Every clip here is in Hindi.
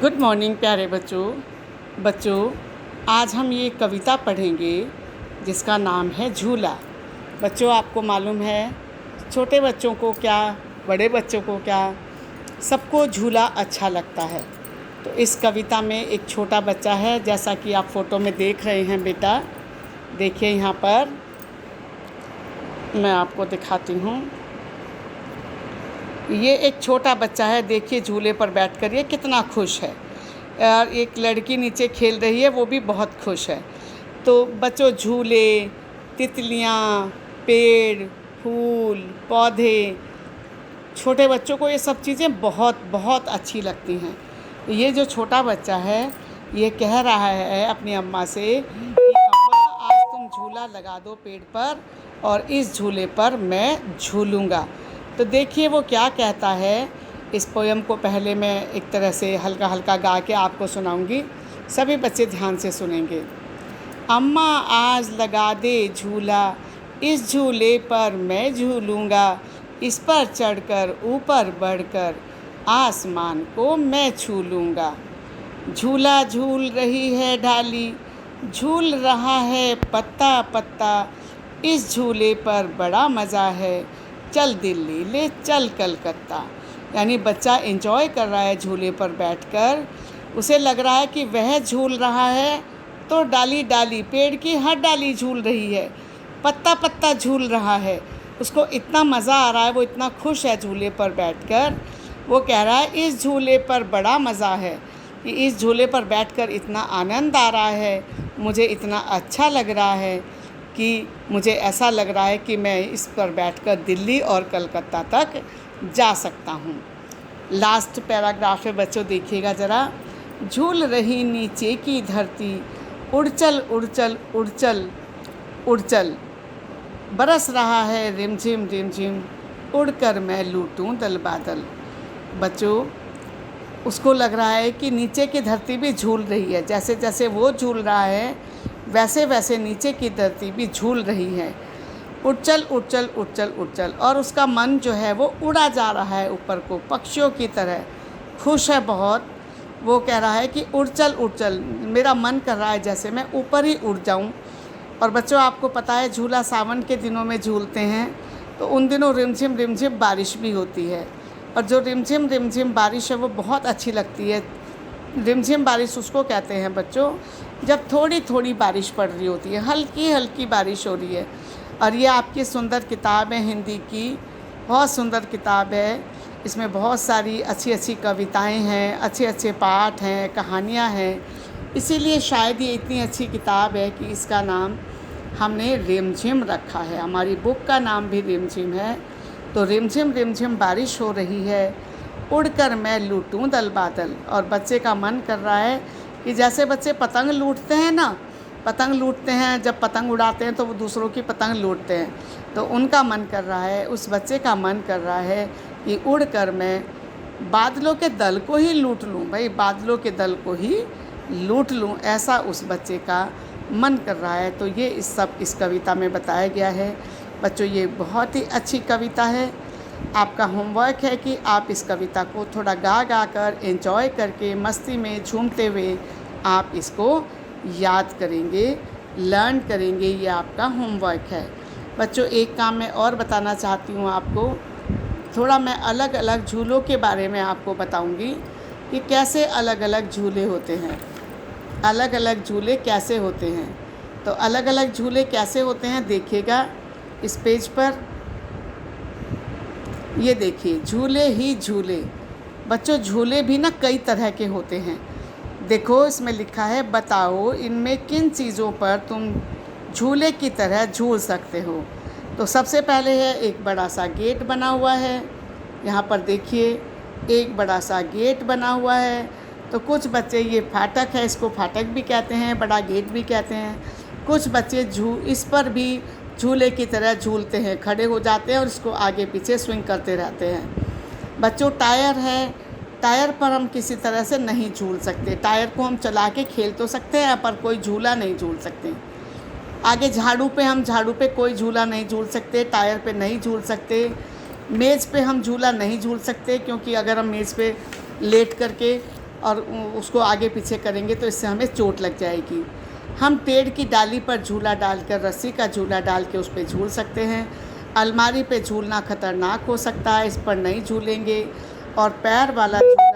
गुड मॉर्निंग प्यारे बच्चों आज हम ये कविता पढ़ेंगे जिसका नाम है झूला। बच्चों, आपको मालूम है छोटे बच्चों को क्या, बड़े बच्चों को क्या, सबको झूला अच्छा लगता है। तो इस कविता में एक छोटा बच्चा है, जैसा कि आप फ़ोटो में देख रहे हैं। बेटा देखिए, यहाँ पर मैं आपको दिखाती हूँ। ये एक छोटा बच्चा है, देखिए झूले पर बैठकर ये कितना खुश है। और एक लड़की नीचे खेल रही है, वो भी बहुत खुश है। तो बच्चों, झूले, तितलियाँ, पेड़, फूल, पौधे, छोटे बच्चों को ये सब चीज़ें बहुत बहुत अच्छी लगती हैं। ये जो छोटा बच्चा है ये कह रहा है अपनी अम्मा से कि अम्मा, आज तुम झूला लगा दो पेड़ पर और इस झूले पर मैं झूलूँगा। तो देखिए वो क्या कहता है। इस पोयम को पहले मैं एक तरह से हल्का हल्का गा के आपको सुनाऊंगी, सभी बच्चे ध्यान से सुनेंगे। अम्मा आज लगा दे झूला, इस झूले पर मैं झूलूँगा, इस पर चढ़कर ऊपर बढ़कर आसमान को मैं छू लूँगा। झूला झूल रही है डाली, झूल रहा है पत्ता पत्ता, इस झूले पर बड़ा मज़ा है, चल दिल्ली ले चल कलकत्ता। यानी बच्चा एंजॉय कर रहा है झूले पर बैठकर। उसे लग रहा है कि वह झूल रहा है तो डाली डाली, पेड़ की हर डाली झूल रही है, पत्ता पत्ता झूल रहा है। उसको इतना मज़ा आ रहा है, वो इतना खुश है झूले पर बैठकर। वो कह रहा है इस झूले पर बड़ा मज़ा है, कि इस झूले पर बैठकर इतना आनंद आ रहा है, मुझे इतना अच्छा लग रहा है कि मुझे ऐसा लग रहा है कि मैं इस पर बैठकर दिल्ली और कलकत्ता तक जा सकता हूँ। लास्ट पैराग्राफ है बच्चों, देखिएगा ज़रा। झूल रही नीचे की धरती, उड़चल उड़चल उड़चल उड़चल, बरस रहा है रिमझिम रिमझिम, उड़कर मैं लूटूं दल बादल। बच्चों, उसको लग रहा है कि नीचे की धरती भी झूल रही है, जैसे जैसे वो झूल रहा है वैसे वैसे नीचे की धरती भी झूल रही है। उड़चल उड़चल उड़चल उड़चल, और उसका मन जो है वो उड़ा जा रहा है ऊपर को, पक्षियों की तरह खुश है बहुत। वो कह रहा है कि उड़चल उड़चल, मेरा मन कर रहा है जैसे मैं ऊपर ही उड़ जाऊं। और बच्चों, आपको पता है झूला सावन के दिनों में झूलते हैं, तो उन दिनों रिमझिम रिमझिम बारिश भी होती है। और जो रिमझिम रिमझिम बारिश है वो बहुत अच्छी लगती है। रिमझिम बारिश उसको कहते हैं बच्चों, जब थोड़ी थोड़ी बारिश पड़ रही होती है, हल्की हल्की बारिश हो रही है। और ये आपकी सुंदर किताब है, हिंदी की बहुत सुंदर किताब है। इसमें बहुत सारी अच्छी अच्छी कविताएं हैं, अच्छे अच्छे पाठ हैं, कहानियां हैं। इसीलिए शायद ये इतनी अच्छी किताब है कि इसका नाम हमने रिमझिम रखा है। हमारी बुक का नाम भी रिमझिम है। तो रिमझिम रिमझिम बारिश हो रही है, उड़कर मैं लूटूं दल बादल। और बच्चे का मन कर रहा है कि जैसे बच्चे पतंग लूटते हैं ना, पतंग लूटते हैं, जब पतंग उड़ाते हैं तो वो दूसरों की पतंग लूटते हैं, तो उनका मन कर रहा है, उस बच्चे का मन कर रहा है कि उड़कर मैं बादलों के दल को ही लूट लूँ। भाई, बादलों के दल को ही लूट लूँ, ऐसा उस बच्चे का मन कर रहा है। तो ये इस कविता में बताया गया है। बच्चों, ये बहुत ही अच्छी कविता है। आपका होमवर्क है कि आप इस कविता को थोड़ा गा गा कर, एंजॉय करके, मस्ती में झूमते हुए आप इसको याद करेंगे, लर्न करेंगे। ये आपका होमवर्क है। बच्चों, एक काम मैं और बताना चाहती हूँ आपको। थोड़ा मैं अलग अलग झूलों के बारे में आपको बताऊँगी कि कैसे अलग अलग झूले होते हैं, अलग अलग झूले कैसे होते हैं। तो अलग अलग झूले कैसे होते हैं देखिएगा इस पेज पर। ये देखिए, झूले ही झूले। बच्चों, झूले भी ना कई तरह के होते हैं। देखो, इसमें लिखा है, बताओ इनमें किन चीज़ों पर तुम झूले की तरह झूल सकते हो। तो सबसे पहले है, एक बड़ा सा गेट बना हुआ है। यहाँ पर देखिए, एक बड़ा सा गेट बना हुआ है। तो कुछ बच्चे, ये फाटक है, इसको फाटक भी कहते हैं, बड़ा गेट भी कहते हैं। कुछ बच्चे इस पर भी झूले की तरह झूलते हैं, खड़े हो जाते हैं और इसको आगे पीछे स्विंग करते रहते हैं। बच्चों, टायर है, टायर पर हम किसी तरह से नहीं झूल सकते। टायर को हम चला के खेल तो सकते हैं, पर कोई झूला नहीं झूल सकते। आगे झाड़ू पे, हम झाड़ू पे कोई झूला नहीं झूल सकते, टायर पे नहीं झूल सकते। मेज़ पे हम झूला नहीं झूल सकते, क्योंकि अगर हम मेज़ पे लेट करके और उसको आगे पीछे करेंगे तो इससे हमें चोट लग जाएगी। हम पेड़ की डाली पर झूला डालकर, रस्सी का झूला डाल के उस पे झूल सकते हैं। अलमारी पे झूलना खतरनाक हो सकता है, इस पर नहीं झूलेंगे। और पैर वाला झूला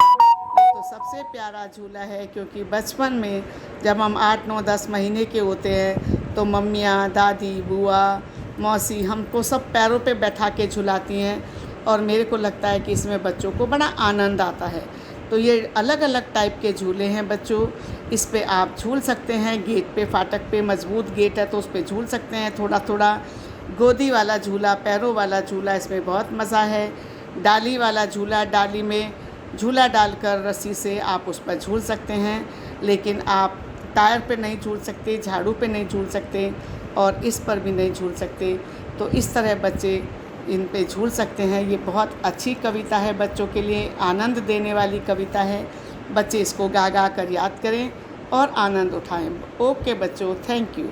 ये तो सबसे प्यारा झूला है, क्योंकि बचपन में जब हम 8, 9, 10 महीने के होते हैं तो मम्मियाँ, दादी, बुआ, मौसी हमको सब पैरों पे बैठा के झुलाती हैं, और मेरे को लगता है कि इसमें बच्चों को बड़ा आनंद आता है। तो ये अलग अलग टाइप के झूले हैं बच्चों, इस पे आप झूल सकते हैं। गेट पे, फाटक पे मज़बूत गेट है तो उस पे झूल सकते हैं थोड़ा थोड़ा। गोदी वाला झूला, पैरों वाला झूला, इसमें बहुत मज़ा है। डाली वाला झूला, डाली में झूला डालकर रस्सी से आप उस पर झूल सकते हैं, लेकिन आप टायर पे नहीं झूल सकते, झाड़ू पे नहीं झूल सकते, और इस पर भी नहीं झूल सकते। तो इस तरह बच्चे इन पे झूल सकते हैं। ये बहुत अच्छी कविता है, बच्चों के लिए आनंद देने वाली कविता है। बच्चे इसको गा गा कर याद करें और आनंद उठाएं। ओके बच्चों, थैंक यू।